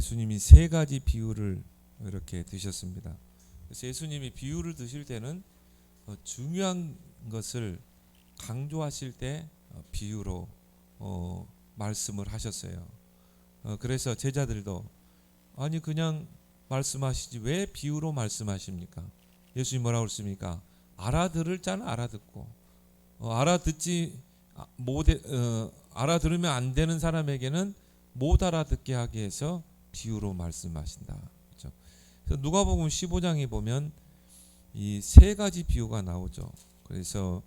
예수님이 세 가지 비유를 이렇게 드셨습니다. 그래서 예수님이 비유를 드실 때는 중요한 것을 강조하실 때 비유로 말씀을 하셨어요. 그래서 제자들도 아니 그냥 말씀하시지 왜 비유로 말씀하십니까? 예수님 뭐라고 그랬습니까? 알아들을 자는 알아듣고 알아듣지 못해 알아들으면 안 되는 사람에게는 못 알아듣게 하기 위해서 비유로 말씀하신다. 그렇죠? 그래서 누가복음 15장에 보면 이 세 가지 비유가 나오죠. 그래서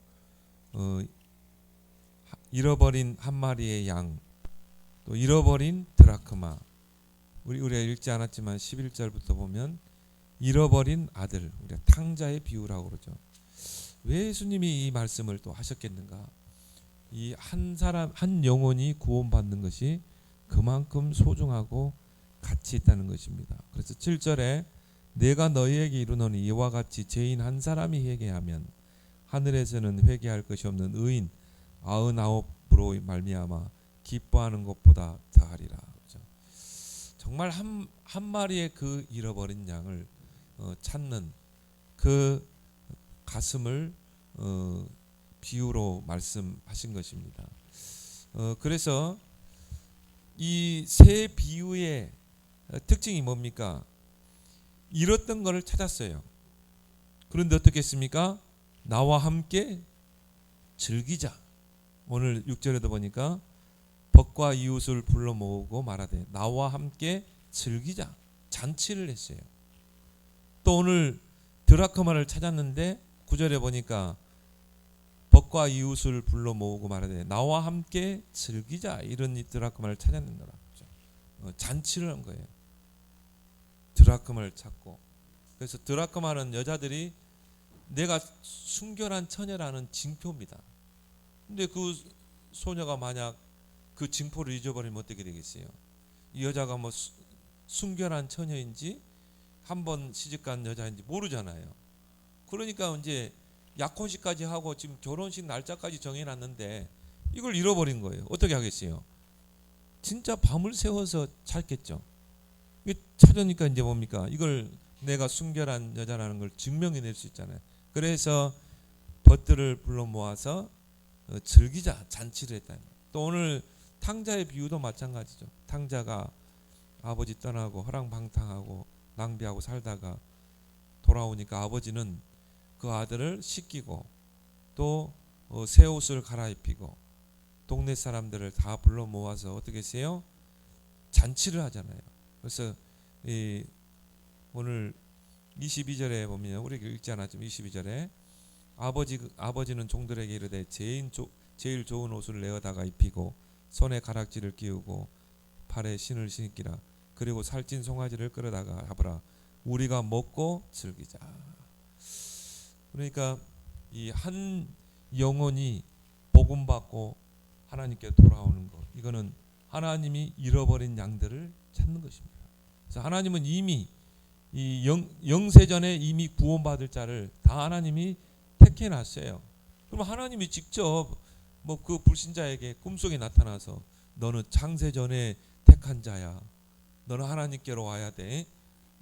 잃어버린 한 마리의 양, 또 잃어버린 드라크마. 우리가 읽지 않았지만 11절부터 보면 잃어버린 아들, 우리가 탕자의 비유라고 그러죠. 왜 예수님이 이 말씀을 또 하셨겠는가? 이 한 사람, 한 영혼이 구원받는 것이 그만큼 소중하고 가치 있다는 것입니다. 그래서 7절에 내가 너희에게 이르노니 이와 같이 죄인 한 사람이 회개하면 하늘에서는 회개할 것이 없는 의인 99으로 말미암아 기뻐하는 것보다 더하리라. 그렇죠? 정말 한 마리의 그 잃어버린 양을 찾는 그 가슴을 비유로 말씀하신 것입니다. 그래서 이 세 비유의 특징이 뭡니까? 잃었던 것을 찾았어요. 그런데 어떻게 했습니까? 나와 함께 즐기자. 오늘 6절에도 보니까 벗과 이웃을 불러 모으고 말하되 나와 함께 즐기자. 잔치를 했어요. 또 오늘 드라크마를 찾았는데 9절에 보니까 벗과 이웃을 불러 모으고 말하되 나와 함께 즐기자. 이런 이 드라크마를 찾았는 거라. 잔치를 한 거예요. 드라크마를 찾고. 그래서 드라크마는 여자들이 내가 순결한 처녀라는 징표입니다. 근데 그 소녀가 만약 그 징표를 잊어버리면 어떻게 되겠어요? 이 여자가 뭐 순결한 처녀인지 한번 시집간 여자인지 모르잖아요. 그러니까 이제 약혼식까지 하고 지금 결혼식 날짜까지 정해놨는데 이걸 잃어버린 거예요. 어떻게 하겠어요? 진짜 밤을 새워서 찾겠죠. 찾으니까 이제 뭡니까? 이걸 내가 순결한 여자라는 걸 증명해낼 수 있잖아요. 그래서 벗들을 불러 모아서 즐기자 잔치를 했다. 또 오늘 탕자의 비유도 마찬가지죠. 탕자가 아버지 떠나고 허랑방탕하고 낭비하고 살다가 돌아오니까 아버지는 그 아들을 씻기고 또 새 옷을 갈아입히고 동네 사람들을 다 불러 모아서 어떻게 했어요? 잔치를 하잖아요. 그래서 오늘 22절에 보면 우리가 읽지 않았지만 22절에 아버지는 종들에게 이르되 제일 좋은 옷을 내어다가 입히고 손에 가락지를 끼우고 발에 신을 신기라. 그리고 살찐 송아지를 끌어다가 잡으라. 우리가 먹고 즐기자. 그러니까 이 한 영혼이 복음 받고 하나님께 돌아오는 것, 이거는 하나님이 잃어버린 양들을 찾는 것입니다. 그래서 하나님은 이미 이 영세전에 이미 구원받을 자를 다 하나님이 택해놨어요. 그럼 하나님이 직접 뭐 그 불신자에게 꿈속에 나타나서 너는 창세전에 택한 자야. 너는 하나님께로 와야 돼.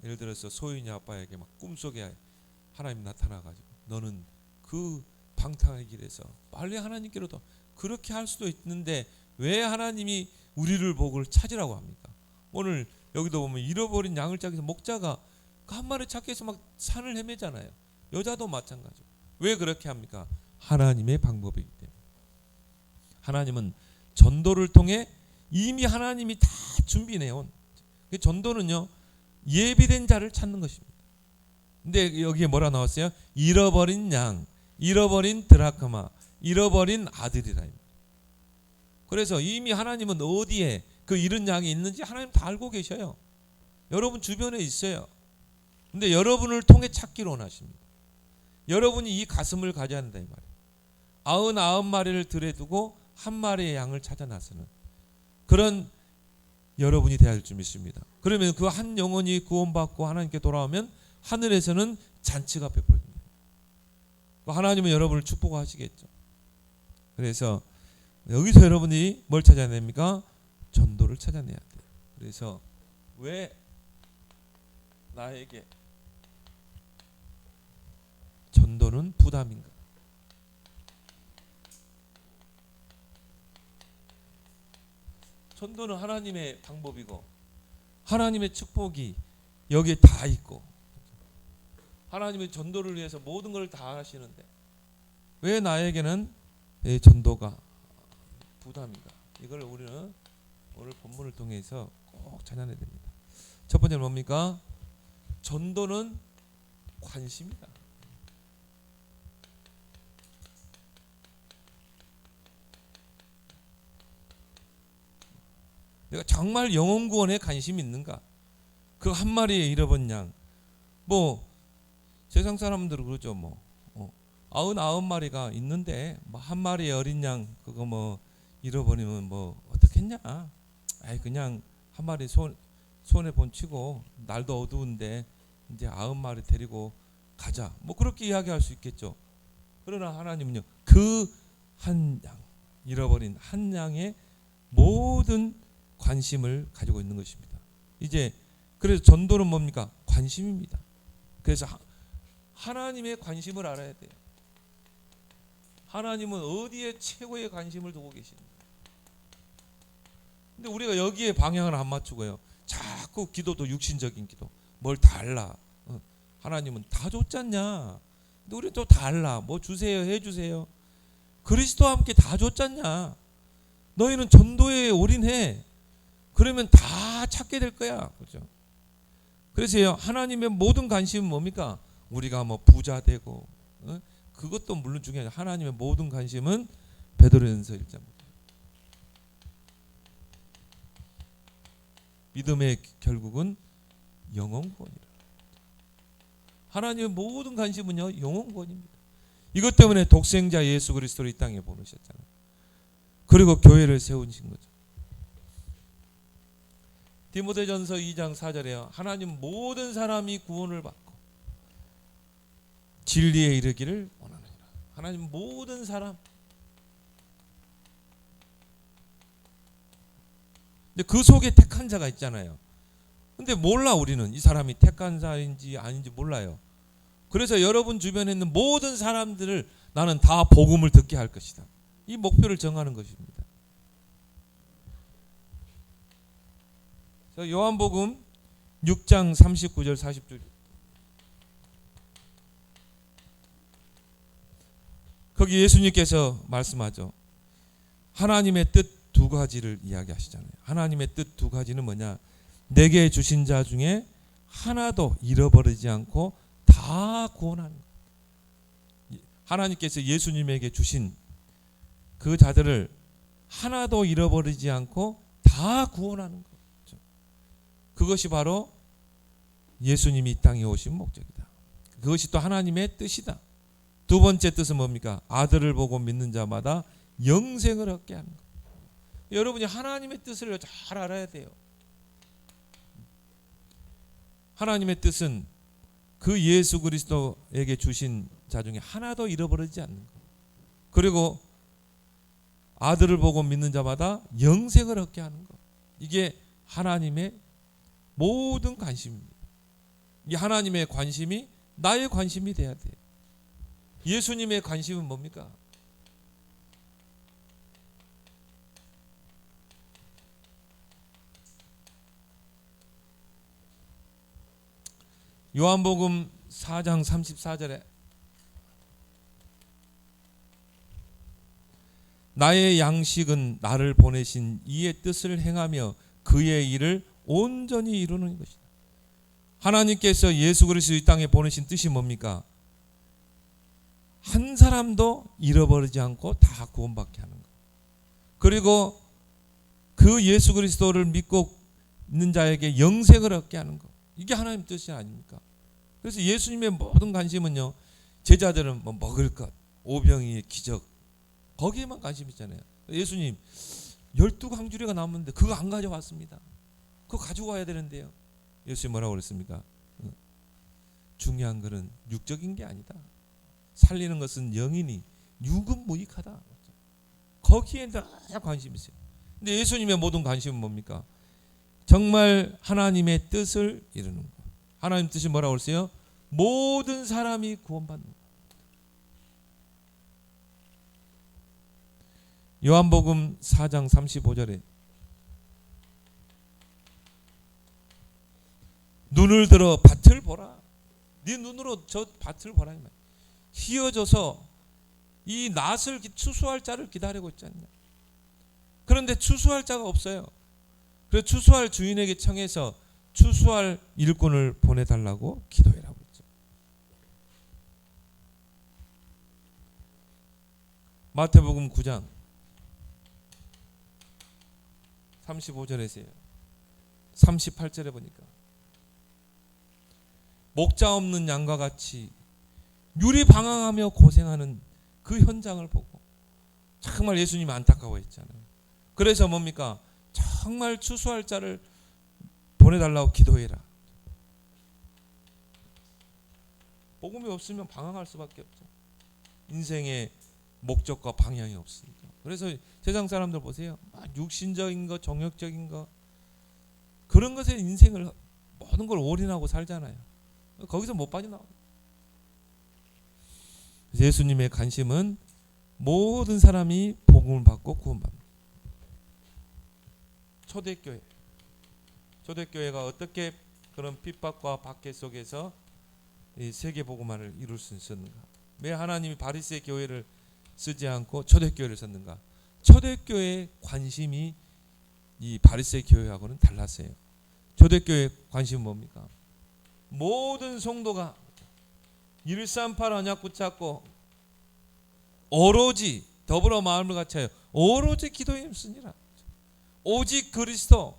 예를 들어서 소윤이 아빠에게 막 꿈속에 하나님 나타나가지고 너는 그 방탕의 길에서 빨리 하나님께로 더 그렇게 할 수도 있는데 왜 하나님이 우리를 보고 찾으라고 합니까? 오늘 여기도 보면 잃어버린 양을 찾기 위해서 목자가 그 한 마리 찾기 위해서 막 산을 헤매잖아요. 여자도 마찬가지고. 왜 그렇게 합니까? 하나님의 방법이기 때문에. 하나님은 전도를 통해 이미 하나님이 다 준비해온 전도는요 예비된 자를 찾는 것입니다. 근데 여기에 뭐라 나왔어요? 잃어버린 양, 잃어버린 드라크마, 잃어버린 아들이라. 그래서 이미 하나님은 어디에 그 잃은 양이 있는지 하나님 다 알고 계셔요. 여러분 주변에 있어요. 근데 여러분을 통해 찾기를 원하십니다. 여러분이 이 가슴을 가져야 한다 이 말이에요. 99마리를 들에 두고 한 마리의 양을 찾아 나서는 그런 여러분이 되어야 할 줄 믿습니다. 그러면 그 한 영혼이 구원받고 하나님께 돌아오면 하늘에서는 잔치가 베풀어집니다. 하나님은 여러분을 축복하시겠죠. 그래서 여기서 여러분이 뭘 찾아야 됩니까? 전도를 찾아내야 돼요. 그래서 왜 나에게 전도는 부담인가? 전도는 하나님의 방법이고 하나님의 축복이 여기에 다 있고 하나님의 전도를 위해서 모든 걸 다 하시는데 왜 나에게는 이 전도가 부담인가? 이걸 우리는 오늘 본문을 통해서 꼭 찾아내야 됩니다. 첫 번째는 뭡니까? 전도는 관심이다. 내가 정말 영혼 구원에 관심이 있는가? 그 한 마리의 잃어버린 양. 뭐 세상 사람들은 그러죠. 뭐 99마리가 있는데 뭐 한 마리의 어린 양 그거 뭐 잃어버리면 뭐 어떻겠냐? 아이 그냥 한 마리 손에 번치고 날도 어두운데 이제 90마리 데리고 가자. 뭐 그렇게 이야기할 수 있겠죠. 그러나 하나님은요. 그 한 양, 잃어버린 한 양의 모든 관심을 가지고 있는 것입니다. 이제 그래서 전도는 뭡니까? 관심입니다. 그래서 하나님의 관심을 알아야 돼요. 하나님은 어디에 최고의 관심을 두고 계십니까? 근데 우리가 여기에 방향을 안 맞추고요. 자꾸 기도도 육신적인 기도. 뭘 달라. 하나님은 다 줬잖냐. 근데 우리는 또 달라. 뭐 주세요. 해주세요. 그리스도와 함께 다 줬잖냐. 너희는 전도에 올인해. 그러면 다 찾게 될 거야. 그렇죠? 그래서 하나님의 모든 관심은 뭡니까? 우리가 뭐 부자 되고 그것도 물론 중요하죠. 하나님의 모든 관심은 베드로전서 1장입니다. 믿음의 결국은 영혼 구원이라. 하나님의 모든 관심은요 영혼 구원입니다. 이것 때문에 독생자 예수 그리스도를 이 땅에 보내셨잖아요. 그리고 교회를 세우신 거죠. 디모데전서 2장 4절에요. 하나님 모든 사람이 구원을 받고 진리에 이르기를 원하느니라. 하나님 모든 사람. 근데 그 속에 택한 자가 있잖아요. 근데 몰라 우리는 이 사람이 택한 자인지 아닌지 몰라요. 그래서 여러분 주변에 있는 모든 사람들을 나는 다 복음을 듣게 할 것이다. 이 목표를 정하는 것입니다. 요한복음 6장 39절 40절 거기 예수님께서 말씀하죠. 하나님의 뜻 두 가지를 이야기하시잖아요. 하나님의 뜻 두 가지는 뭐냐? 내게 주신 자 중에 하나도 잃어버리지 않고 다 구원하는 것. 하나님께서 예수님에게 주신 그 자들을 하나도 잃어버리지 않고 다 구원하는 것. 그것이 바로 예수님이 이 땅에 오신 목적이다. 그것이 또 하나님의 뜻이다. 두 번째 뜻은 뭡니까? 아들을 보고 믿는 자마다 영생을 얻게 하는 것. 여러분이 하나님의 뜻을 잘 알아야 돼요. 하나님의 뜻은 그 예수 그리스도에게 주신 자 중에 하나도 잃어버리지 않는 것. 그리고 아들을 보고 믿는 자마다 영생을 얻게 하는 것. 이게 하나님의 모든 관심입니다. 이 하나님의 관심이 나의 관심이 돼야 돼. 예수님의 관심은 뭡니까? 요한복음 4장 34절에 나의 양식은 나를 보내신 이의 뜻을 행하며 그의 일을 온전히 이루는 것이다. 하나님께서 예수 그리스도 이 땅에 보내신 뜻이 뭡니까? 한 사람도 잃어버리지 않고 다 구원받게 하는 것. 그리고 그 예수 그리스도를 믿고 있는 자에게 영생을 얻게 하는 것. 이게 하나님 뜻이 아닙니까? 그래서 예수님의 모든 관심은요. 제자들은 뭐 먹을 것, 오병이의 기적 거기에만 관심 있잖아요. 예수님 12강주리가 남았는데 그거 안 가져왔습니다. 그거 가지고 와야 되는데요. 예수님 뭐라고 그랬습니까? 중요한 것은 육적인 게 아니다. 살리는 것은 영이니 육은 무익하다. 거기에 다 관심이 있어요. 근데 예수님의 모든 관심은 뭡니까? 정말 하나님의 뜻을 이루는 것. 하나님 뜻이 뭐라고 그랬어요? 모든 사람이 구원받는 것. 요한복음 4장 35절에 눈을 들어 밭을 보라. 네 눈으로 저 밭을 보라. 휘어져서 이 낫을 추수할 자를 기다리고 있지 않냐. 그런데 추수할 자가 없어요. 그래서 추수할 주인에게 청해서 추수할 일꾼을 보내달라고 기도해라고 했죠. 마태복음 9장 35절에서요. 38절에 보니까 목자 없는 양과 같이 유리방황하며 고생하는 그 현장을 보고 정말 예수님이 안타까워했잖아요. 그래서 뭡니까? 정말 추수할 자를 보내달라고 기도해라. 복음이 없으면 방황할 수밖에 없죠. 인생의 목적과 방향이 없으니까. 그래서 세상 사람들 보세요. 육신적인 거, 정욕적인 거, 그런 것에 인생을 모든 걸 올인하고 살잖아요. 거기서 못 빠져나와요. 예수님의 관심은 모든 사람이 복음을 받고 구원받는. 초대교회. 초대교회가 어떻게 그런 핍박과 박해 속에서 이 세계복음화를 이룰 수 있었는가? 왜 하나님이 바리새 교회를 쓰지 않고 초대교회를 썼는가? 초대교회의 관심이 이 바리새 교회하고는 달랐어요. 초대교회의 관심은 뭡니까? 모든 성도가 138 언약 붙잡고 오로지 더불어 마음을 같이하여 오로지 기도에 힘쓰니라. 오직 그리스도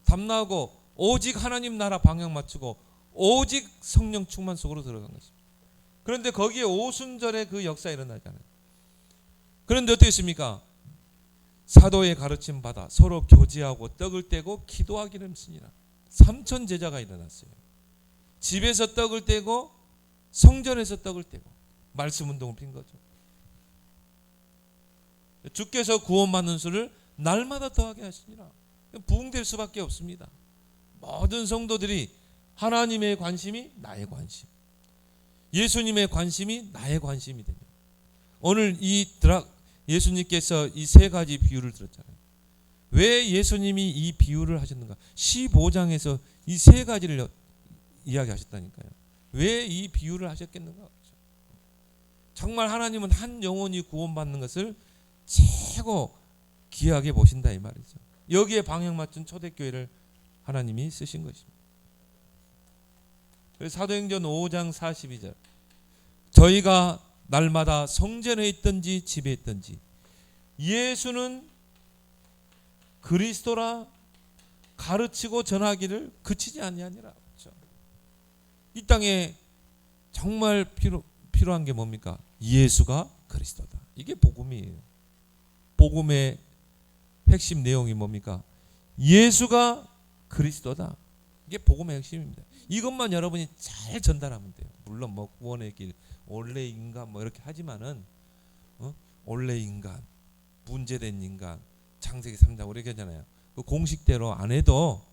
담나고 오직 하나님 나라 방향 맞추고 오직 성령 충만 속으로 들어간 것입니다. 그런데 거기에 오순절의 그 역사 일어나잖아요. 그런데 어떻게 했습니까? 사도의 가르침 받아 서로 교제하고 떡을 떼고 기도하기를 힘쓰니라. 3천 제자가 일어났어요. 집에서 떡을 떼고 성전에서 떡을 떼고 말씀 운동을 핀 거죠. 주께서 구원받는 수를 날마다 더하게 하시니라. 부흥될 수밖에 없습니다. 모든 성도들이 하나님의 관심이 나의 관심, 예수님의 관심이 나의 관심이 되면 오늘 예수님께서 이 세 가지 비유를 들었잖아요. 왜 예수님이 이 비유를 하셨는가? 15장에서 이 세 가지를 이야기하셨다니까요. 왜 이 비유를 하셨겠는가? 정말 하나님은 한 영혼이 구원받는 것을 최고 귀하게 보신다 이 말이죠. 여기에 방향 맞춘 초대교회를 하나님이 쓰신 것입니다. 사도행전 5장 42절 저희가 날마다 성전에 있든지 집에 있든지 예수는 그리스도라 가르치고 전하기를 그치지 아니하니라. 그렇죠? 이 땅에 정말 필요한 게 뭡니까? 예수가 그리스도다. 이게 복음이에요. 복음의 핵심 내용이 뭡니까? 예수가 그리스도다. 이게 복음의 핵심입니다. 이것만 여러분이 잘 전달하면 돼요. 물론 뭐 구원의 길, 원래 인간 뭐 이렇게 하지만은 원래 인간, 문제된 인간, 창세기 3장 이렇게 하잖아요. 그 공식대로 안 해도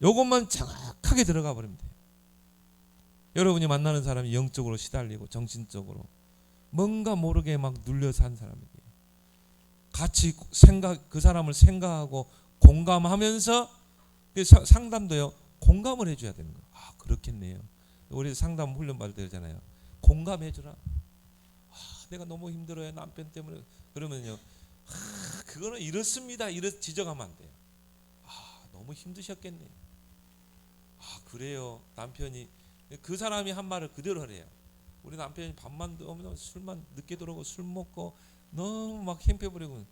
이것만 정확하게 들어가 버리면 돼요. 여러분이 만나는 사람이 영적으로 시달리고 정신적으로 뭔가 모르게 막 눌려 산 사람에게 같이 그 사람을 생각하고 공감하면서 상담도요. 공감을 해줘야 되는 거예요. 아 그렇겠네요. 우리 상담 훈련 받을 때 그러잖아요. 공감해주라. 내가 너무 힘들어요. 남편 때문에. 그러면요. 그거는 이렇습니다. 이렇게 지적하면 안 돼요. 너무 힘드셨겠네요. 그래요. 남편이 그 사람이 한 말을 그대로 하래요. 우리 남편이 밤만 오면 술만 늦게 들어오고 술 먹고 너무 막 힘빼버리고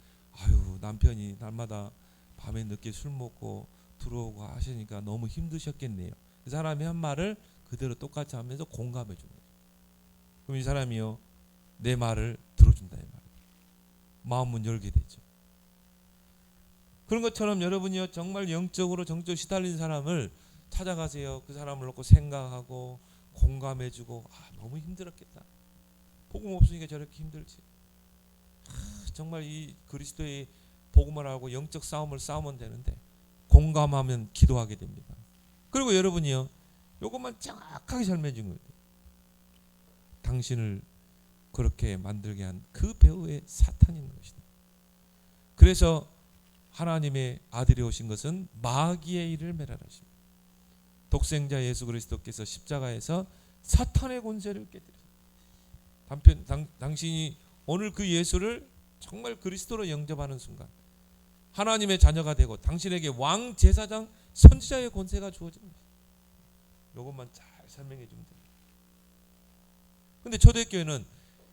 남편이 날마다 밤에 늦게 술 먹고 들어오고 하시니까 너무 힘드셨겠네요. 그 사람이 한 말을 그대로 똑같이 하면서 공감해 주는 거죠. 그럼 이 사람이요 내 말을 들어준다 이 말이에요. 마음 문 열게 되죠. 그런 것처럼 여러분이요 정말 영적으로 정적으로 시달린 사람을 찾아가세요. 그 사람을 놓고 생각하고 공감해주고 너무 힘들었겠다. 복음 없으니까 저렇게 힘들지. 정말 이 그리스도의 복음을 알고 영적 싸움을 싸우면 되는데 공감하면 기도하게 됩니다. 그리고 여러분이요, 이것만 정확하게 설명해 준 거예요. 당신을 그렇게 만들게 한 그 배후의 사탄인 것이다. 그래서 하나님의 아들이 오신 것은 마귀의 일을 멸하십니다. 독생자 예수 그리스도께서 십자가에서 사탄의 권세를 깨뜨리셨습니다. 당신이 오늘 그 예수를 정말 그리스도로 영접하는 순간 하나님의 자녀가 되고 당신에게 왕, 제사장, 선지자의 권세가 주어집니다. 이것만 잘 설명해 주면 됩니다. 그런데 초대교회는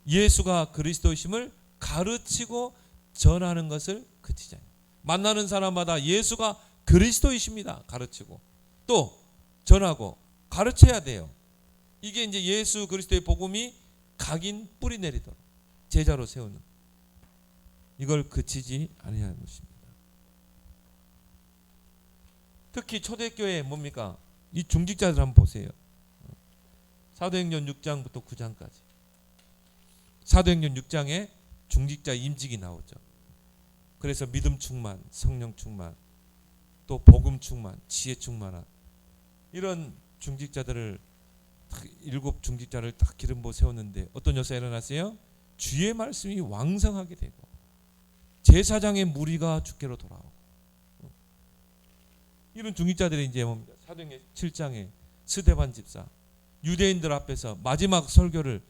예수가 그리스도이심을 가르치고 전하는 것을 그치지 않아요. 만나는 사람마다 예수가 그리스도이십니다. 가르치고 또 전하고 가르쳐야 돼요. 이게 이제 예수 그리스도의 복음이 각인 뿌리 내리도록 제자로 세우는, 이걸 그치지 아니하는 것입니다. 특히 초대교회 뭡니까? 이 중직자들 한번 보세요. 사도행전 6장부터 9장까지. 사도행전 6장에 중직자 임직이 나오죠. 그래서 믿음 충만, 성령 충만, 또 복음 충만, 지혜 충만한 이런 중직자들을 일곱 중직자를 딱 기름 부어 세웠는데 어떤 역사가 일어났어요? 주의 말씀이 왕성하게 되고 제사장의 무리가 주께로 돌아오고, 이런 중직자들이 이제 뭡니까? 사도행전 7장에 스데반 집사 유대인들 앞에서 마지막 설교를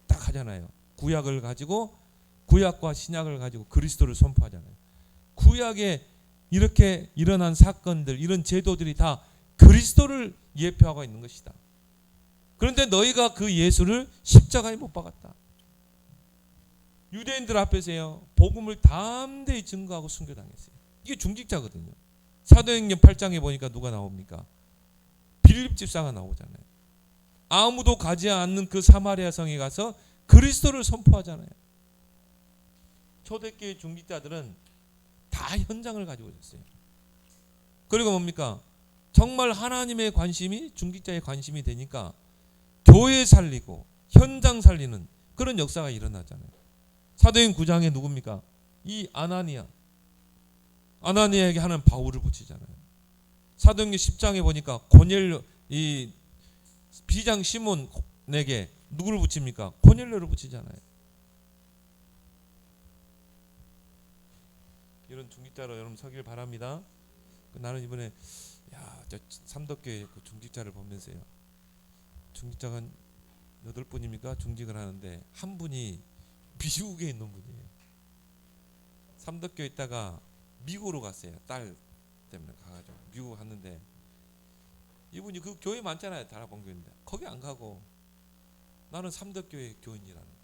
딱 하잖아요. 구약을 가지고, 구약과 신약을 가지고 그리스도를 선포하잖아요. 구약에 이렇게 일어난 사건들, 이런 제도들이 다 그리스도를 예표하고 있는 것이다. 그런데 너희가 그 예수를 십자가에 못 박았다. 유대인들 앞에서요, 복음을 담대히 증거하고 순교당했어요. 이게 중직자거든요. 사도행전 8장에 보니까 누가 나옵니까? 빌립 집사가 나오잖아요. 아무도 가지 않는 그 사마리아 성에 가서 그리스도를 선포하잖아요. 초대교회 중직자들은 다 현장을 가지고 있었어요. 그리고 뭡니까? 정말 하나님의 관심이 중직자의 관심이 되니까 교회 살리고 현장 살리는 그런 역사가 일어나잖아요. 사도행전 9장에 누굽니까? 이 아나니아에게 하는 바울을 붙이잖아요. 사도행전 10장에 보니까 고넬료, 이 비장 시몬에게 누구를 붙입니까? 고넬료를 붙이잖아요. 이런 중직자로 여러분 서길 바랍니다. 나는 이번에 저 삼덕교회 그 중직자를 보면서요, 중직자가 8분입니까? 중직을 하는데 한 분이 미국에 있는 분이에요. 삼덕교에 있다가 미국으로 갔어요. 딸 때문에 가가지고 미국 갔는데, 이분이 그 교회 많잖아요. 다락방교회인데 거기 안 가고 나는 삼덕교회 교인이라는 거예요.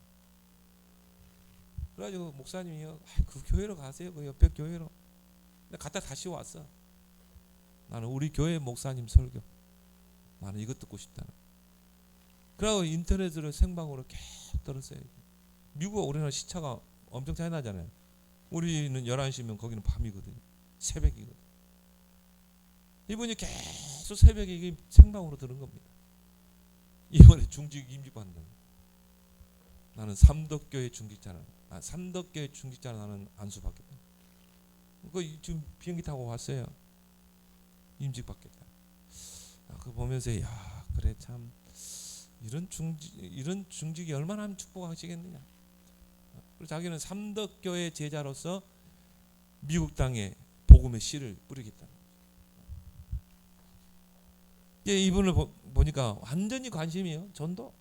그래가지고 목사님이요, 그 교회로 가세요. 그 옆에 교회로. 근데 갔다 다시 왔어. 나는 우리 교회 목사님 설교, 나는 이것 듣고 싶다는. 그러고 인터넷으로 생방으로 계속 들었어요. 미국과 우리나라 시차가 엄청 차이 나잖아요. 우리는 11시면 거기는 밤이거든요. 새벽이거든요. 이분이 계속 새벽에 이게 생방으로 들은 겁니다. 이번에 중직 임직받는. 나는 삼덕교회 중직자는, 삼덕교회 중직자는 나는 안수받겠다. 지금 비행기 타고 왔어요. 임직받겠다. 그거 보면서 그래 참 이런 중직이 얼마나 하면 축복하시겠느냐. 그리고 자기는 삼덕교회 제자로서 미국 땅에 복음의 씨를 뿌리겠다. 이분을 보니까 완전히 관심이에요. 전도.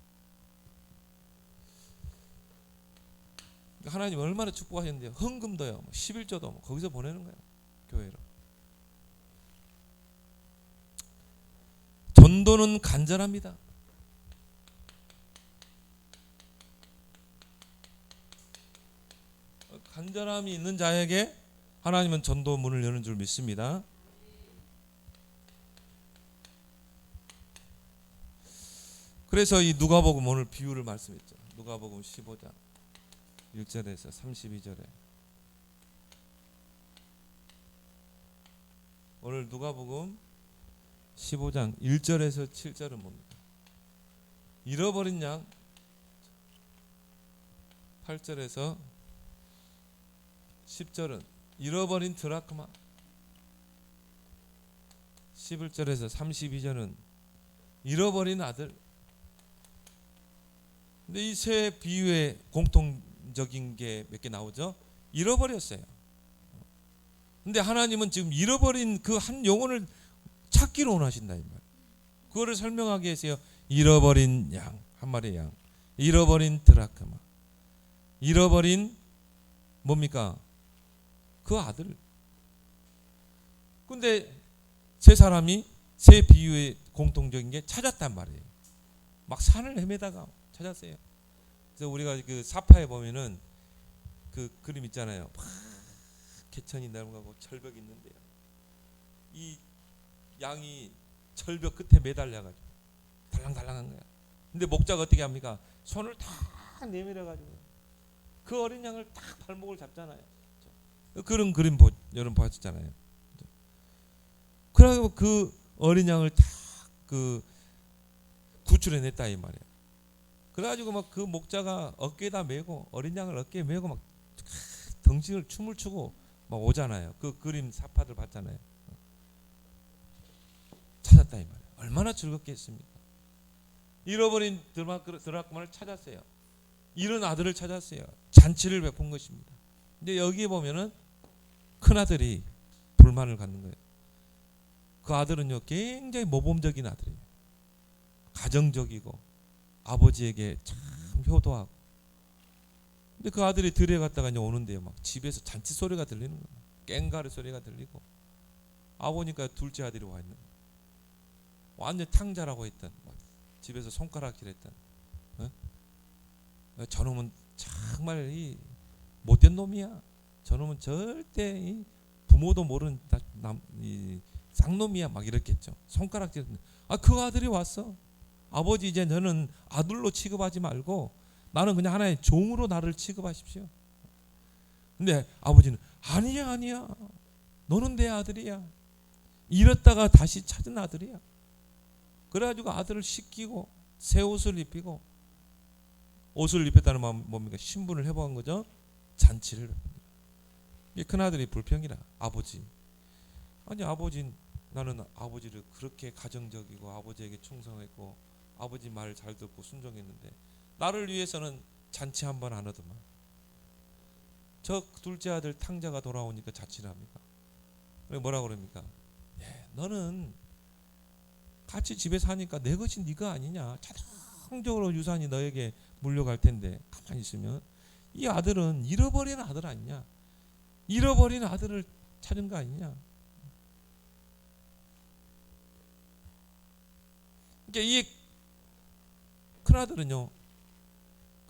하나님 얼마나 축복하셨는데요. 헌금도요, 11조도 거기서 보내는 거예요. 교회로. 전도는 간절합니다. 간절함이 있는 자에게 하나님은 전도 문을 여는 줄 믿습니다. 그래서 이 누가복음 오늘 비유를 말씀했죠. 누가복음 15장 1절에서 32절에. 오늘 누가복음 15장 1절에서 7절은 뭡니까? 잃어버린 양. 8절에서 10절은 잃어버린 드라크마. 11절에서 32절은 잃어버린 아들. 근데 이 세 비유의 공통적인 게 몇 개 나오죠? 잃어버렸어요. 근데 하나님은 지금 잃어버린 그 한 영혼을 찾기로 원하신다 이 말. 그거를 설명하기 위해서요. 잃어버린 양, 한 마리의 양. 잃어버린 드라크마. 잃어버린 뭡니까? 그 아들. 근데 세 사람이 세 비유의 공통적인 게 찾았단 말이에요. 막 산을 헤매다가 찾았어요. 그래서 우리가 그 사파에 보면은 그 그림 있잖아요. 막 개천이 넘어가고 절벽이 있는데요. 이 양이 절벽 끝에 매달려가지고 달랑달랑한 거야. 근데 목자가 어떻게 합니까? 손을 다 내밀어가지고 그 어린 양을 딱 발목을 잡잖아요. 그런 그림 여러분 보셨잖아요. 그래가지고 그 어린 양을 딱 그 구출해냈다 이 말이에요. 그래가지고 막 그 목자가 어깨에다 메고 어린 양을 어깨에 메고 막 덩신을 춤을 추고 막 오잖아요. 그 그림 사파들 봤잖아요. 찾았다 이 말이에요. 얼마나 즐겁겠습니까? 잃어버린 드라크마를 찾았어요. 잃은 아들을 찾았어요. 잔치를 베푼 것입니다. 근데 여기에 보면은 큰 아들이 불만을 갖는 거예요. 그 아들은요 굉장히 모범적인 아들이에요. 가정적이고 아버지에게 참 효도하고. 근데 그 아들이 들에 갔다가 이제 오는데요, 막 집에서 잔치 소리가 들리는 거예요. 깽가리 소리가 들리고. 아보니까 둘째 아들이 와 있는 거예요. 완전 탕자라고 했던, 집에서 손가락질했던. 저놈은 정말 이 못된 놈이야. 저놈은 절대 이 부모도 모르는 이 쌍놈이야. 막 이랬겠죠. 손가락질. 그 아들이 왔어. 아버지 이제 너는 아들로 취급하지 말고 나는 그냥 하나의 종으로 나를 취급하십시오. 근데 아버지는 아니야. 너는 내 아들이야. 잃었다가 다시 찾은 아들이야. 그래가지고 아들을 씻기고 새 옷을 입히고, 옷을 입혔다는 마음 뭡니까? 신분을 회복한 거죠. 잔치를. 이게 큰아들이 불평이라. 아버지. 아니 아버지, 나는 아버지를 그렇게 가정적이고 아버지에게 충성했고 아버지 말 잘 듣고 순종했는데 나를 위해서는 잔치 한번 안 하더만. 저 둘째 아들 탕자가 돌아오니까 자취를 합니까? 뭐라 그럽니까? 너는 같이 집에 사니까 내 것이 네가 아니냐. 자동적으로 유산이 너에게 물려갈 텐데 가만히 있으면 이 아들은 잃어버린 아들 아니냐. 잃어버린 아들을 찾은 거 아니냐. 그러니까 이 큰아들은요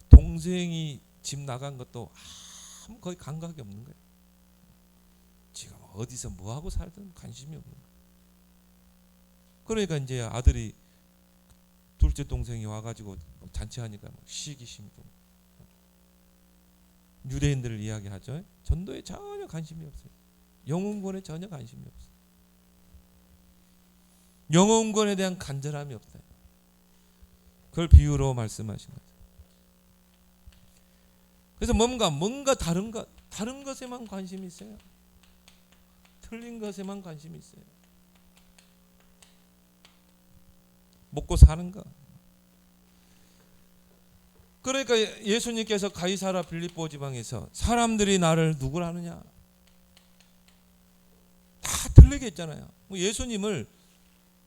동생이 집 나간 것도 아무 거의 감각이 없는 거예요. 지금 어디서 뭐하고 살든 관심이 없는 거예요. 그러니까 이제 아들이 둘째 동생이 와가지고 잔치하니까 시기심도. 유대인들을 이야기하죠. 전도에 전혀 관심이 없어요. 영혼권에 전혀 관심이 없어요. 영혼권에 대한 간절함이 없다. 그걸 비유로 말씀하신 거죠. 그래서 뭔가 다른 것에만 관심이 있어요. 틀린 것에만 관심이 있어요. 먹고 사는 거. 그러니까 예수님께서 가이사라 빌립보 지방에서 사람들이 나를 누구라 하느냐? 다 틀리게 했잖아요. 예수님을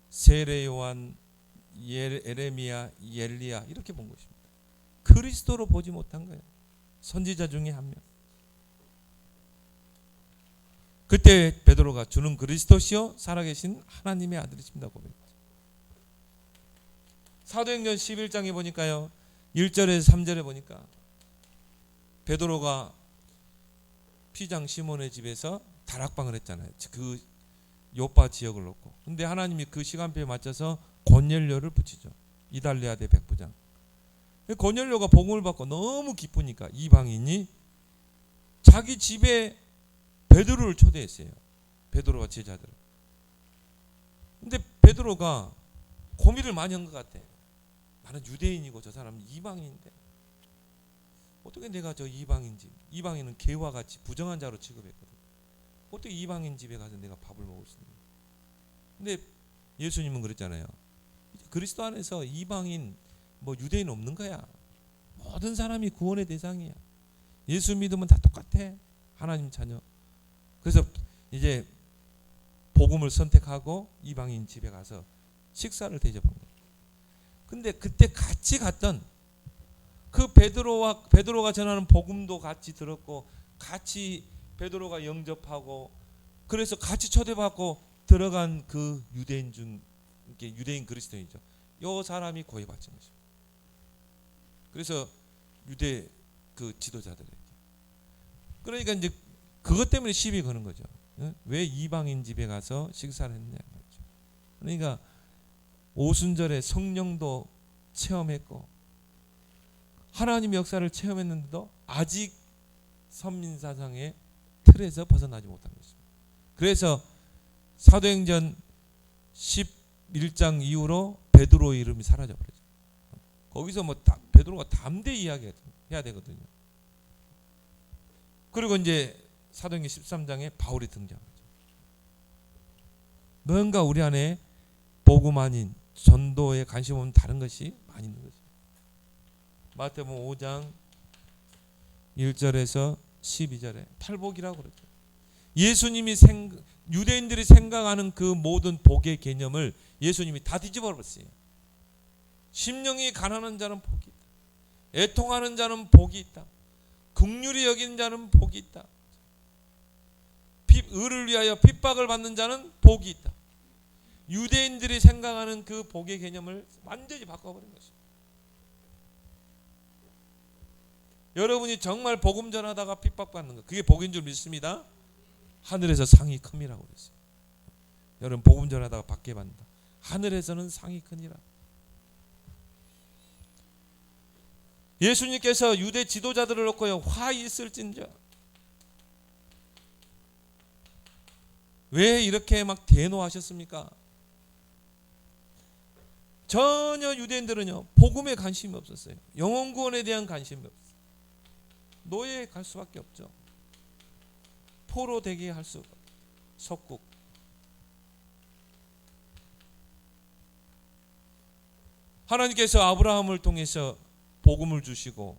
세례 요한, 에레미야, 엘리야 이렇게 본 것입니다. 그리스도로 보지 못한 거예요. 선지자 중에 한 명. 그때 베드로가 주는 그리스도시요 살아계신 하나님의 아들이십니다 고백했죠. 사도행전 11장에 보니까요 1절에서 3절에 보니까 베드로가 피장 시몬의 집에서 다락방을 했잖아요. 그 요파 지역을 놓고. 근데 하나님이 그 시간표에 맞춰서 고넬료를 붙이죠. 이달리아 대 백부장. 고넬료가 복음을 받고 너무 기쁘니까 이방인이 자기 집에 베드로를 초대했어요. 베드로와 제자들. 근데 베드로가 고민을 많이 한 것 같아. 나는 유대인이고 저 사람은 이방인인데 어떻게 내가 저 이방인은 개와 같이 부정한 자로 취급했거든. 어떻게 이방인 집에 가서 내가 밥을 먹을 수 있는. 근데 예수님은 그랬잖아요. 그리스도 안에서 이방인 뭐 유대인 없는 거야. 모든 사람이 구원의 대상이야. 예수 믿으면 다 똑같아. 하나님 자녀. 그래서 이제 복음을 선택하고 이방인 집에 가서 식사를 대접한 거예요. 근데 그때 같이 갔던 그 베드로가 전하는 복음도 같이 들었고 같이 베드로가 영접하고 그래서 같이 초대받고 들어간 그 유대인 중 유대인 그리스도인이죠. 이 사람이 고해받은 것입니다. 그래서 유대 그 지도자들에게 그러니까 이제 그것 때문에 시비 거는 거죠. 왜 이방인 집에 가서 식사를 했냐 말이죠. 그러니까 오순절에 성령도 체험했고 하나님의 역사를 체험했는데도 아직 선민사상의 틀에서 벗어나지 못한 것입니다. 그래서 사도행전 11장 이후로 베드로의 이름이 사라져버렸죠. 거기서 뭐 베드로가 담대히 이야기해야 되거든요. 그리고 이제 사도행전 13장에 바울이 등장하죠. 뭔가 우리 안에 복음 아닌 전도에 관심 없는 다른 것이 많이 있는 거죠. 마태복음 5장 1절에서 12절에 팔복이라고 그러죠. 예수님이 유대인들이 생각하는 그 모든 복의 개념을 예수님이 다 뒤집어 버렸어요. 심령이 가난한 자는 복이 있다. 애통하는 자는 복이 있다. 긍휼히 여기는 자는 복이 있다. 의를 위하여 핍박을 받는 자는 복이 있다. 유대인들이 생각하는 그 복의 개념을 완전히 바꿔버린 것입니다. 여러분이 정말 복음 전하다가 핍박받는 것, 그게 복인 줄 믿습니다. 하늘에서 상이 큼이라고 그랬어요. 여러분 복음 전하다가 받게 받는다. 하늘에서는 상이 크니라. 예수님께서 유대 지도자들을 놓고요 화 있을진저. 왜 이렇게 막 대노하셨습니까? 전혀 유대인들은요 복음에 관심이 없었어요. 영혼 구원에 대한 관심이 없었어요. 노예에 갈 수밖에 없죠. 포로 되게 할 수 없어요. 속국. 하나님께서 아브라함을 통해서 복음을 주시고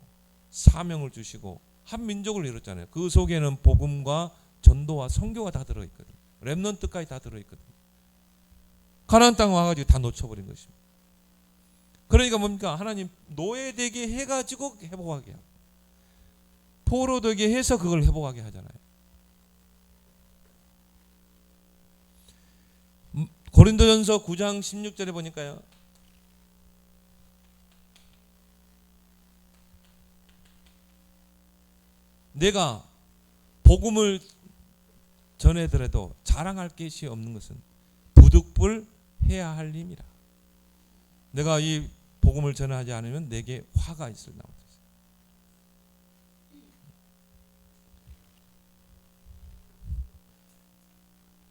사명을 주시고 한 민족을 이뤘잖아요. 그 속에는 복음과 전도와 선교가 다 들어있거든요. 렘넌트까지 다 들어있거든요. 가나안 땅 와가지고 다 놓쳐버린 것입니다. 그러니까 뭡니까? 하나님 노예되게 해가지고 회복하게 하고 포로 되게 해서 그걸 회복하게 하잖아요. 고린도전서 9장 16절에 보니까요. 내가 복음을 전해더라도 자랑할 것이 없는 것은 부득불 해야 할 힘이라. 내가 이 복음을 전하지 않으면 내게 화가 있을 나오다.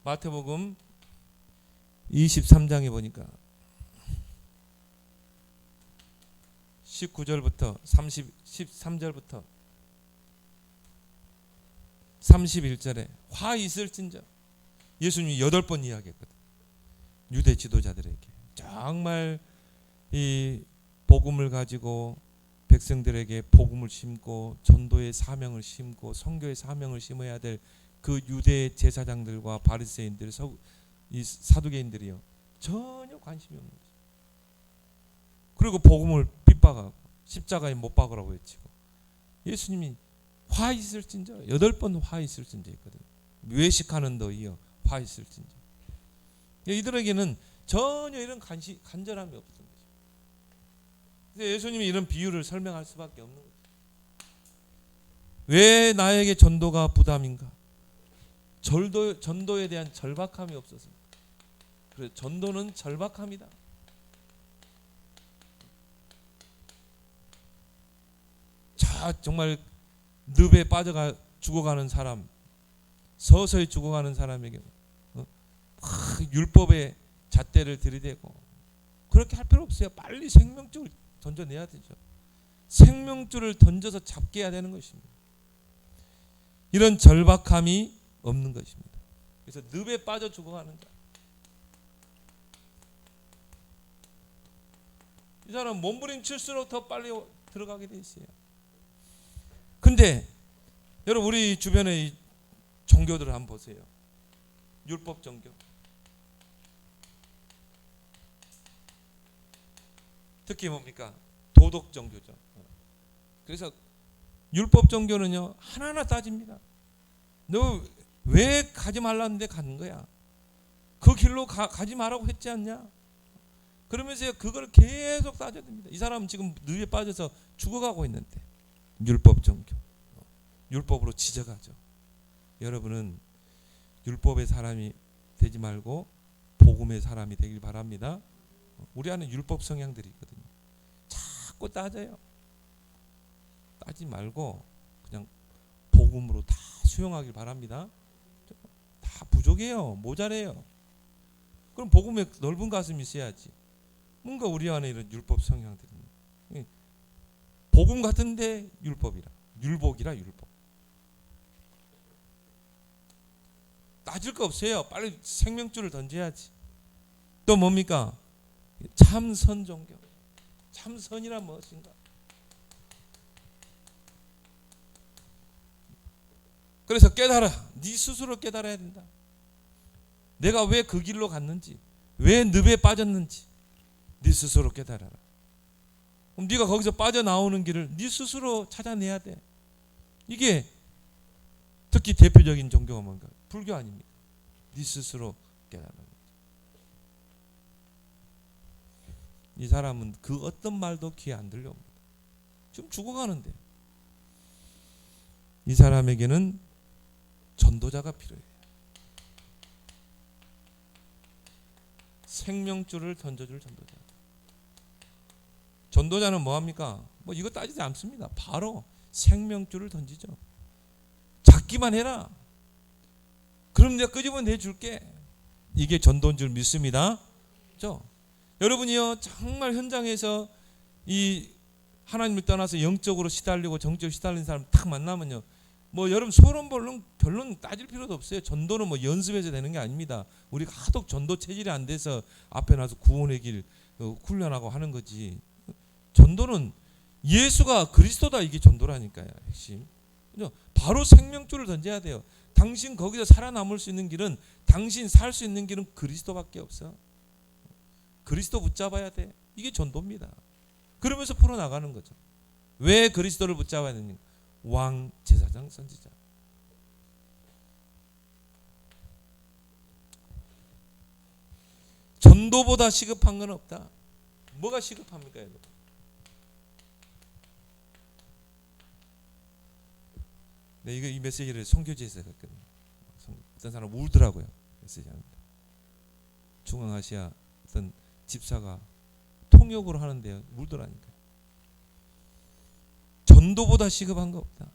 마태복음 23장에 보니까 19절부터 13절부터 31절에 화 있을진저 예수님이 8번 이야기했거든. 유대 지도자들에게 정말 이 복음을 가지고 백성들에게 복음을 심고 전도의 사명을 심고 선교의 사명을 심어야 될 그 유대 제사장들과 바리새인들, 이 사두개인들이요 전혀 관심이 없는 거죠. 그리고 복음을 핍박하고 십자가에 못 박으라고 외치고 예수님이 화 있을진저 8번 화 있을진저 했거든요. 외식하는 너희여 화 있을진저. 이들에게는 전혀 이런 간절함이 없던 거죠. 그래서 예수님이 이런 비유를 설명할 수밖에 없는 거죠. 왜 나에게 전도가 부담인가? 전도에 대한 절박함이 없어서. 그래서 전도는 절박함이다. 자, 정말 늪에 빠져가 죽어가는 사람, 서서히 죽어가는 사람에게 율법의 잣대를 들이대고 그렇게 할 필요 없어요. 빨리 생명줄을 던져내야 되죠. 생명줄을 던져서 잡게 해야 되는 것입니다. 이런 절박함이 없는 것입니다. 그래서 늪에 빠져 죽어가는 자. 이 사람 몸부림칠수록 더 빨리 들어가게 돼 있어요. 근데 여러분 우리 주변의 종교들을 한번 보세요. 율법 종교. 특히 뭡니까? 도덕 종교죠. 그래서 율법 종교는요 하나하나 따집니다. 너 왜 가지 말라는데 가는 거야? 그 길로 가지 말라고 했지 않냐? 그러면서 그걸 계속 따져듭니다. 이 사람은 지금 늪에 빠져서 죽어가고 있는데 율법 종교, 율법으로 지져가죠. 여러분은 율법의 사람이 되지 말고 복음의 사람이 되길 바랍니다. 우리 안에 율법 성향들이 있거든요. 자꾸 따져요. 따지 말고 그냥 복음으로 다 수용하길 바랍니다. 다 부족해요. 모자래요. 그럼 복음에 넓은 가슴이 있어야지. 뭔가 우리 안에 이런 율법 성향들이 복음 같은데 율법이라, 율복이라 율법. 따질 거 없어요. 빨리 생명줄을 던져야지. 또 뭡니까? 참선 종교. 참선이란 무엇인가? 그래서 깨달아. 네 스스로 깨달아야 된다. 내가 왜 그 길로 갔는지, 왜 늪에 빠졌는지 네 스스로 깨달아라. 그럼 네가 거기서 빠져나오는 길을 네 스스로 찾아내야 돼. 이게 특히 대표적인 종교가 뭔가? 불교 아닙니까? 네 스스로 깨달아라. 이 사람은 그 어떤 말도 귀에 안 들려옵니다. 지금 죽어가는데 이 사람에게는 전도자가 필요해요. 생명줄을 던져줄 전도자. 전도자는 뭐합니까? 뭐 이거 따지지 않습니다. 바로 생명줄을 던지죠. 잡기만 해라. 그럼 내가 끄집어내 줄게. 이게 전도인 줄 믿습니다. 그렇죠? 여러분이요 정말 현장에서 이 하나님을 떠나서 영적으로 시달리고 정적으로 시달리는 사람 딱 만나면요, 뭐 여러분 서론 별로 따질 필요도 없어요. 전도는 뭐 연습해서 되는 게 아닙니다. 우리가 하도 전도 체질이 안 돼서 앞에 나서 구원의 길 훈련하고 하는 거지. 전도는 예수가 그리스도다, 이게 전도라니까요. 핵심. 바로 생명줄을 던져야 돼요. 당신 거기서 살아남을 수 있는 길은, 당신 살 수 있는 길은 그리스도밖에 없어. 그리스도 붙잡아야 돼. 이게 전도입니다. 그러면서 풀어나가는 거죠. 왜 그리스도를 붙잡아야 되는가? 왕, 제사장, 선지자. 전도보다 시급한 건 없다. 뭐가 시급합니까, 여러분? 네, 이 메시지를 선교지에서 했거든요. 어떤 사람 울더라고요. 메시지 하는데. 중앙아시아 어떤 집사가 통역으로 하는데요, 울더라니까요. 전도보다 시급한 거 없다.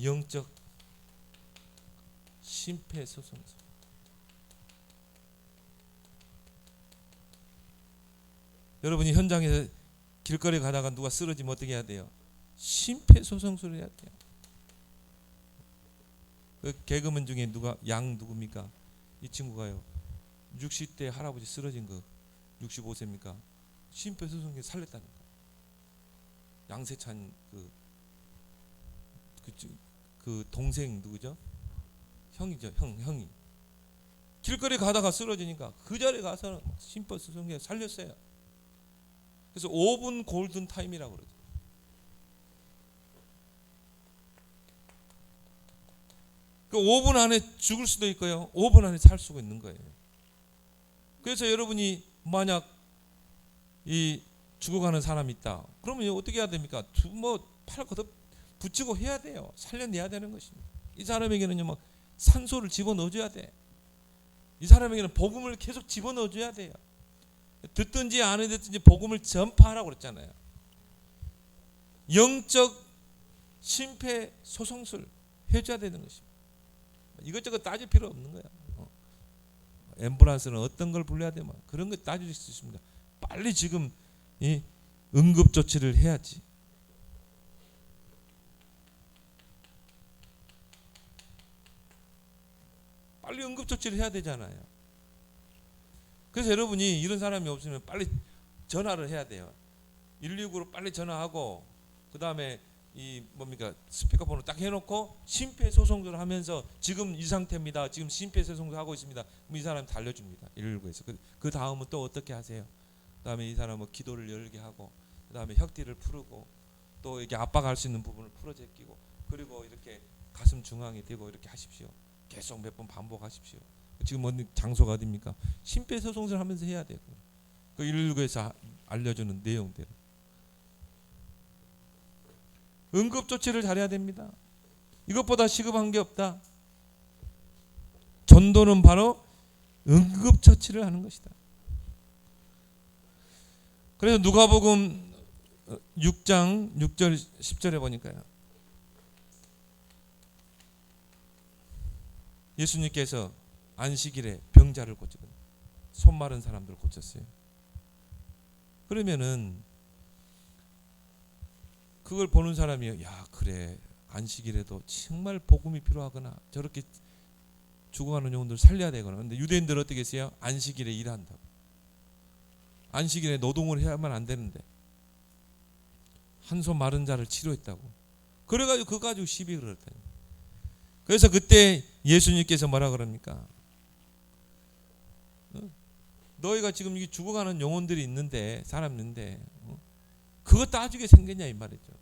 영적 심폐소생술. 여러분이 현장에서 길거리 가다가 누가 쓰러지면 어떻게 해야 돼요? 심폐소생술을 해야 돼요. 그 개그맨 중에 누굽니까? 이 친구가요, 60대 할아버지 쓰러진 거 65세입니까? 심폐소생술 살렸다니까. 양세찬 그 동생 누구죠? 형이죠. 형이 길거리 가다가 쓰러지니까 그 자리에 가서 심폐소생술 살렸어요. 그래서 5분 골든 타임이라고 그러죠. 그 5분 안에 죽을 수도 있고요, 5분 안에 살 수가 있는 거예요. 그래서 여러분이 만약 이 죽어가는 사람이 있다, 그러면 어떻게 해야 됩니까? 팔 걷어 붙이고 해야 돼요. 살려내야 되는 것입니다. 이 사람에게는요, 막 산소를 집어넣어줘야 돼. 이 사람에게는 복음을 계속 집어넣어줘야 돼요. 듣든지 안 듣든지 복음을 전파하라고 그랬잖아요. 영적 심폐소생술 해줘야 되는 것입니다. 이것저것 따질 필요 없는 거야. 앰뷸런스는 어떤 걸 불러야 되면 그런 거 따질 수 있습니다. 빨리 지금 이 응급 조치를 해야지. 빨리 응급 조치를 해야 되잖아요. 그래서 여러분이 이런 사람이 없으면 빨리 전화를 해야 돼요. 119로 빨리 전화하고 그 다음에 이 뭡니까 스피커폰을 딱 해놓고 심폐소생술을 하면서 지금 이 상태입니다. 지금 심폐소생술 하고 있습니다. 그럼 이 사람이 달려줍니다. 119에서 그 다음은 또 어떻게 하세요? 그 다음에 이 사람은 기도를 열게 하고 그 다음에 혁띠를 풀고 또 이게 압박할 수 있는 부분을 풀어제끼고 그리고 이렇게 가슴 중앙에 대고 이렇게 하십시오. 계속 몇 번 반복하십시오. 지금 어디 장소가 어디입니까? 심폐소생술 하면서 해야 돼요. 그 119에서 알려주는 내용대로 응급조치를 잘해야 됩니다. 이것보다 시급한 게 없다. 전도는 바로 응급처치를 하는 것이다. 그래서 누가복음 6장 6절 10절에 보니까요. 예수님께서 안식일에 병자를 고치거든요. 손 마른 사람들을 고쳤어요. 그러면은 그걸 보는 사람이 야 그래 안식일에도 정말 복음이 필요하거나 저렇게 죽어가는 영혼들 살려야 되거나. 근데 유대인들 어떻게 했어요? 안식일에 일한다고. 안식일에 노동을 해야만 안 되는데 한 손 마른 자를 치료했다고. 그래가지고 그거 가지고 시비 걸었다니. 그래서 그때 예수님께서 뭐라 그럽니까? 너희가 지금 이 죽어가는 영혼들이 있는데 사람 있는데 그거 따지게 생겼냐 이 말이죠.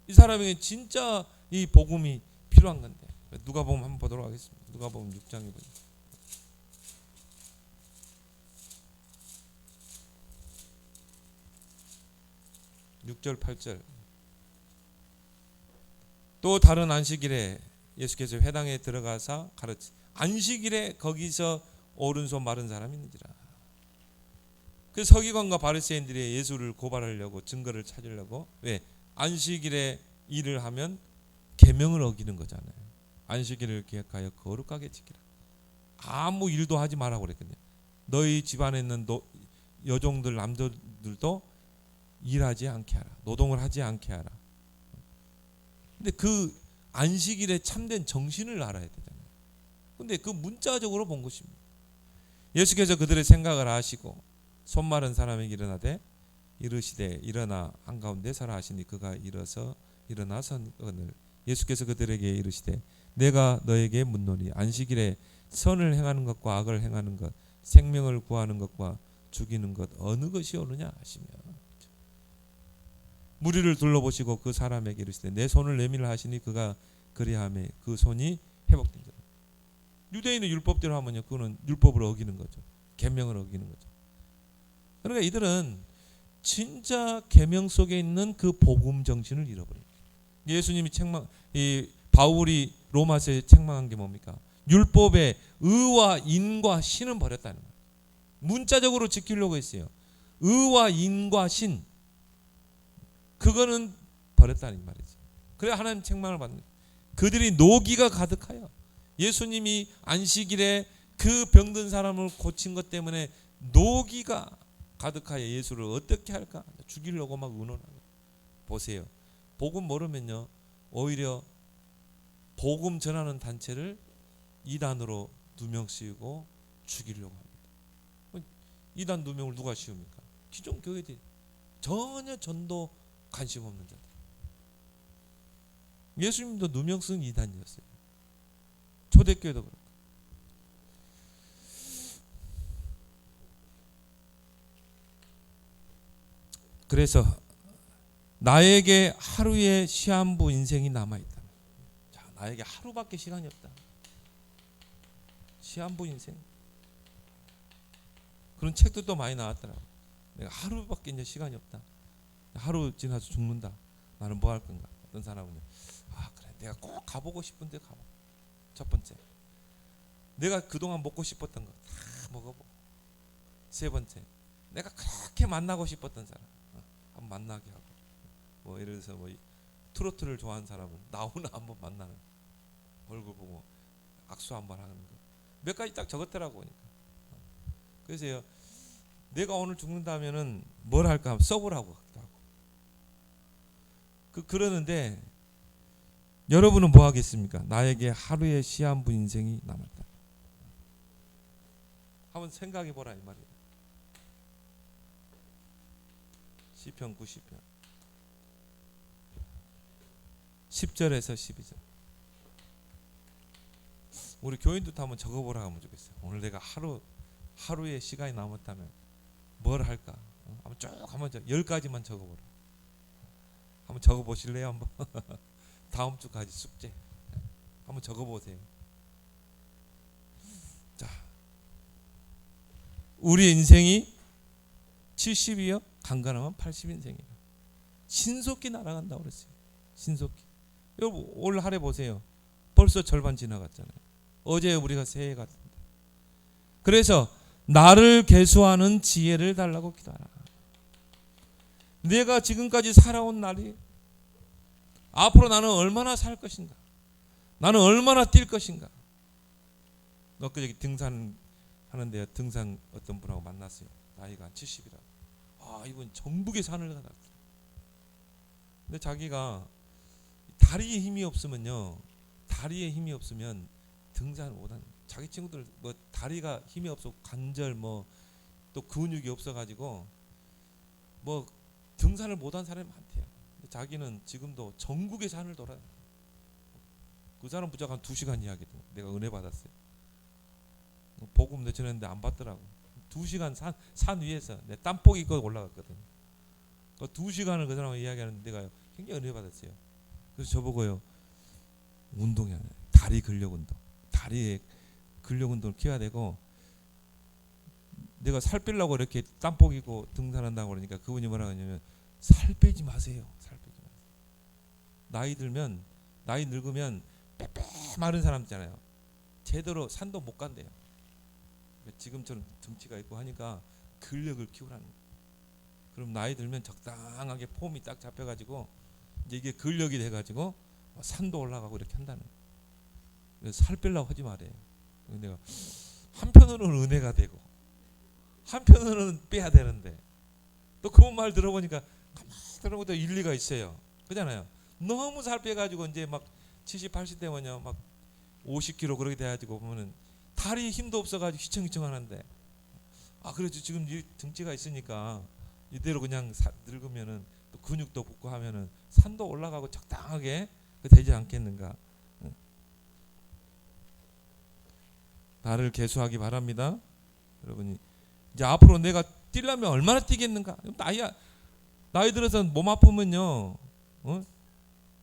이 사람에게 진짜 이 복음이 필요한 건데. 누가복음 한번 보도록 하겠습니다. 누가복음 6장에 보니까 6절 8절 또 다른 안식일에 예수께서 회당에 들어가서 가르치 안식일에 거기서 오른손 마른 사람이 있는지라. 그 서기관과 바리새인들이 예수를 고발하려고 증거를 찾으려고 왜 안식일에 일을 하면 계명을 어기는 거잖아요. 안식일을 기억하여 거룩하게 지키라. 아무 일도 하지 말라고 그랬거든요. 너희 집안에 있는 여종들 남자들도 일하지 않게 하라. 노동을 하지 않게 하라. 근데 그 안식일에 참된 정신을 알아야 되잖아요. 근데 그 문자적으로 본 것입니다. 예수께서 그들의 생각을 아시고 손 마른 사람에게 일어나되 이르시되 일어나 한가운데 서라 하시니 그가 일어나 선거늘. 예수께서 그들에게 이르시되 내가 너에게 묻노니 안식일에 선을 행하는 것과 악을 행하는 것 생명을 구하는 것과 죽이는 것 어느 것이 옳으냐 하시며 무리를 둘러보시고 그 사람에게 이르시되 내 손을 내밀라 하시니 그가 그리하매 그 손이 회복된다. 유대인의 율법대로 하면요 그거는 율법을 어기는 거죠. 계명을 어기는 거죠. 그러니까 이들은 진짜 계명 속에 있는 그 복음 정신을 잃어버립니다. 예수님이 이 바울이 로마서에 책망한 게 뭡니까? 율법의 의와 인과 신은 버렸다는 거예요. 문자적으로 지키려고 했어요. 의와 인과 신 그거는 버렸다는 말이죠. 그래야 하나님 책망을 받는 거예요. 그들이 노기가 가득하여 예수님이 안식일에 그 병든 사람을 고친 것 때문에 노기가 가득하여 예수를 어떻게 할까? 죽이려고 막 의논하고. 보세요. 복음 모르면요 오히려 복음 전하는 단체를 이단으로 누명 씌우고 죽이려고 합니다. 이단 누명을 누가 씌웁니까? 기존 교회들이 전혀 전도 관심 없는 자들. 예수님도 누명 쓴 이단이었어요. 초대교회도 그렇고. 그래서 나에게 하루의 시한부 인생이 남아있다. 자, 나에게 하루밖에 시간이 없다. 시한부 인생. 그런 책도 많이 나왔더라고. 내가 하루밖에 이제 시간이 없다. 하루 지나서 죽는다. 나는 뭐 할 건가? 어떤 사람은요. 아 그래, 내가 꼭 가보고 싶은데 가봐. 첫 번째, 내가 그동안 먹고 싶었던 거 다 먹어보고. 세 번째, 내가 그렇게 만나고 싶었던 사람 한번 만나게 하고. 뭐 예를 들어서 뭐 트로트를 좋아하는 사람은 나오나 한번 만나는 얼굴 보고 악수 한번 하는 거. 몇 가지 딱 적었더라고. 그러니까. 그래서 내가 오늘 죽는다면은 뭘 할까 써보라고 하기도 하고. 그러는데 여러분은 뭐 하겠습니까? 나에게 하루의 시한부 인생이 남았다. 한번 생각해 보라 이 말이에요. 시편 90편 10절에서 12절. 우리 교인들도 한번 적어보라 하면 좋겠어요. 오늘 내가 하루에 시간이 남았다면 뭘 할까? 한번 쭉 한번 10가지만 적어보라. 한번 적어보실래요? 한번 다음 주까지 숙제 한번 적어보세요. 자, 우리 인생이 70이요? 간간하면 80인생이에요. 신속히 날아간다고 그랬어요. 신속히. 여러분 올 한 해 보세요. 벌써 절반 지나갔잖아요. 어제 우리가 새해 같은데. 그래서 나를 계수하는 지혜를 달라고 기도하라. 내가 지금까지 살아온 날이 앞으로 나는 얼마나 살 것인가? 나는 얼마나 뛸 것인가? 엊그저께 등산하는데 등산 어떤 분하고 만났어요. 나이가 70이라. 이분 전북의 산을 가다. 근데 자기가 다리에 힘이 없으면요. 다리에 힘이 없으면 등산을 못하는. 자기 친구들 뭐 다리가 힘이 없어 관절 뭐 또 근육이 없어가지고 뭐 등산을 못한 사람이 많대요. 자기는 지금도 전국의 산을 돌아요. 그 사람 무조건 2시간 이야기도 내가 은혜 받았어요. 복음 내전했는데 안 받더라고. 2시간 산 위에서 내 땀복 입고 올라갔거든. 그 2시간을 그 사람과 이야기하는데 내가 굉장히 은혜 받았어요. 그래서 저보고요. 운동이 아니에요. 다리 근력 운동. 다리에 근력 운동을 키워야 되고 내가 살 빼려고 이렇게 땀복 입고 등산한다고 그러니까 그분이 뭐라고 하냐면 살 빼지 마세요. 살 빼지 마세요. 나이 늙으면 빼빼 마른 사람 있잖아요. 제대로 산도 못 간대요. 지금처럼 등치가 있고 하니까 근력을 키우라는 거예요. 그럼 나이 들면 적당하게 폼이 딱 잡혀가지고 이제 이게 근력이 돼가지고 산도 올라가고 이렇게 한다는 거예요. 그래서 살 빼려고 하지 말아요. 내가 한편으로는 은혜가 되고 한편으로는 빼야 되는데 또 그 말 들어보니까 가만히 들어보니까 일리가 있어요. 그잖아요. 너무 살 빼가지고 이제 막 70, 80 되면요 막 50kg 그렇게 돼가지고 보면은 다리에 힘도 없어가지고 휘청휘청하는데 그래도 지금 이 등치가 있으니까 이대로 그냥 늙으면은 또 근육도 붙고 하면은 산도 올라가고 적당하게 되지 않겠는가. 나를 계수하기 바랍니다. 여러분이 이제 앞으로 내가 뛰려면 얼마나 뛰겠는가. 나이 들어서 몸 아프면요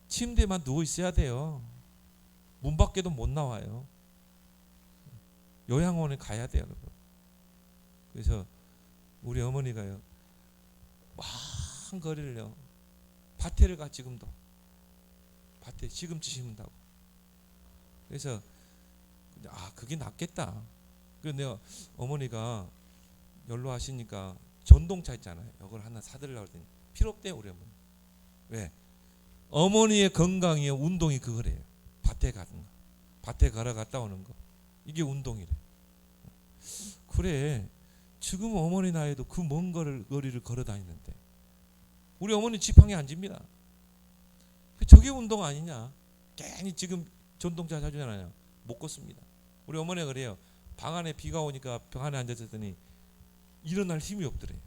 침대만 누워 있어야 돼요. 문 밖에도 못 나와요. 요양원에 가야 돼요. 여러분. 그래서 우리 어머니가요 먼 거리를요 밭에를 가. 지금도 밭에 시금치 심는다고. 그래서 그게 낫겠다. 그래서 내가 어머니가 연로하시니까 전동차 있잖아요. 이걸 하나 사드리려고 했더니 필요 없대요. 우리 어머니. 왜? 어머니의 건강이 운동이 그거래요. 밭에 가는 거. 밭에 걸어갔다 오는 거. 이게 운동이래. 그래. 지금 어머니 나이도 그 먼 거리를 걸어 다니는데 우리 어머니 지팡이 안 집니다. 저게 운동 아니냐. 괜히 지금 전동차 사주잖아요. 못 걷습니다. 우리 어머니가 그래요. 방 안에 비가 오니까 방 안에 앉았더니 일어날 힘이 없더래요.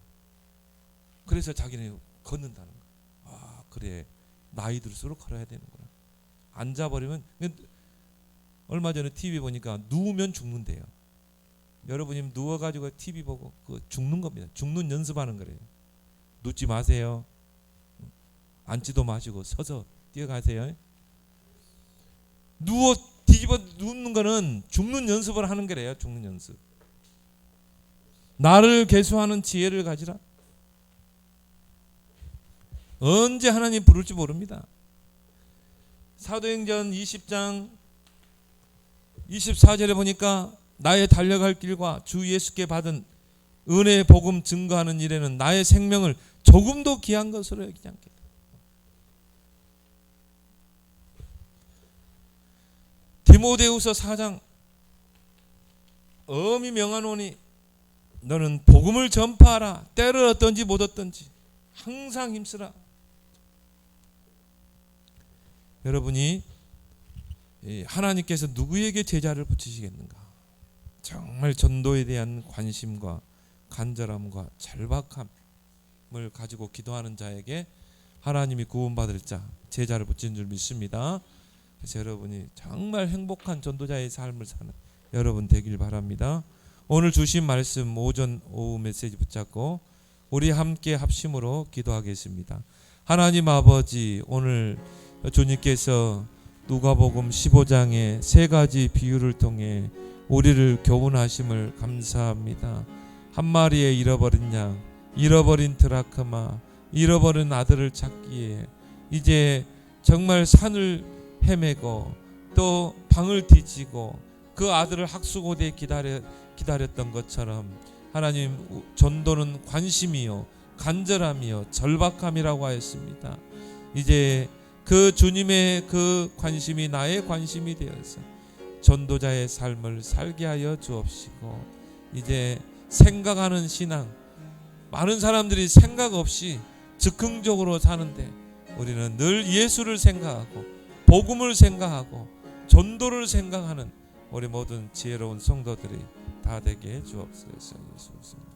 그래서 자기는 걷는다는 거. 그래. 나이 들수록 걸어야 되는구나. 앉아버리면 얼마 전에 TV 보니까 누우면 죽는데요. 여러분이 누워가지고 TV 보고 죽는 겁니다. 죽는 연습하는 거래요. 눕지 마세요. 앉지도 마시고 서서 뛰어가세요. 누워 뒤집어 눕는 거는 죽는 연습을 하는 거래요. 죽는 연습. 나를 계수하는 지혜를 가지라. 언제 하나님 부를지 모릅니다. 사도행전 20장 24절에 보니까 나의 달려갈 길과 주 예수께 받은 은혜의 복음 증거하는 일에는 나의 생명을 조금도 귀한 것으로 여기지 않겠다. 디모데후서 4장 엄히 명하노니 너는 복음을 전파하라. 때를 얻든지 못 얻든지 항상 힘쓰라. 여러분이 하나님께서 누구에게 제자를 붙이시겠는가? 정말 전도에 대한 관심과 간절함과 절박함, 마음을 가지고 기도하는 자에게 하나님이 구원받을 자, 제자를 붙인 줄 믿습니다. 그래서 여러분이 정말 행복한 전도자의 삶을 사는 여러분 되길 바랍니다. 오늘 주신 말씀 오전 오후 메시지 붙잡고 우리 함께 합심으로 기도하겠습니다. 하나님 아버지, 오늘 주님께서 누가복음 15장의 세 가지 비유를 통해 우리를 교훈하심을 감사합니다. 한 마리의 잃어버린 양, 잃어버린 드라크마, 잃어버린 아들을 찾기에 이제 정말 산을 헤매고 또 방을 뒤지고 그 아들을 학수고대에 기다렸던 것처럼 하나님, 전도는 관심이요 간절함이요 절박함이라고 하였습니다. 이제 그 주님의 그 관심이 나의 관심이 되어서 전도자의 삶을 살게 하여 주옵시고, 이제 생각하는 신앙, 많은 사람들이 생각 없이 즉흥적으로 사는데 우리는 늘 예수를 생각하고 복음을 생각하고 전도를 생각하는 우리 모든 지혜로운 성도들이 다 되게 해 주옵소서. 예수 그리스도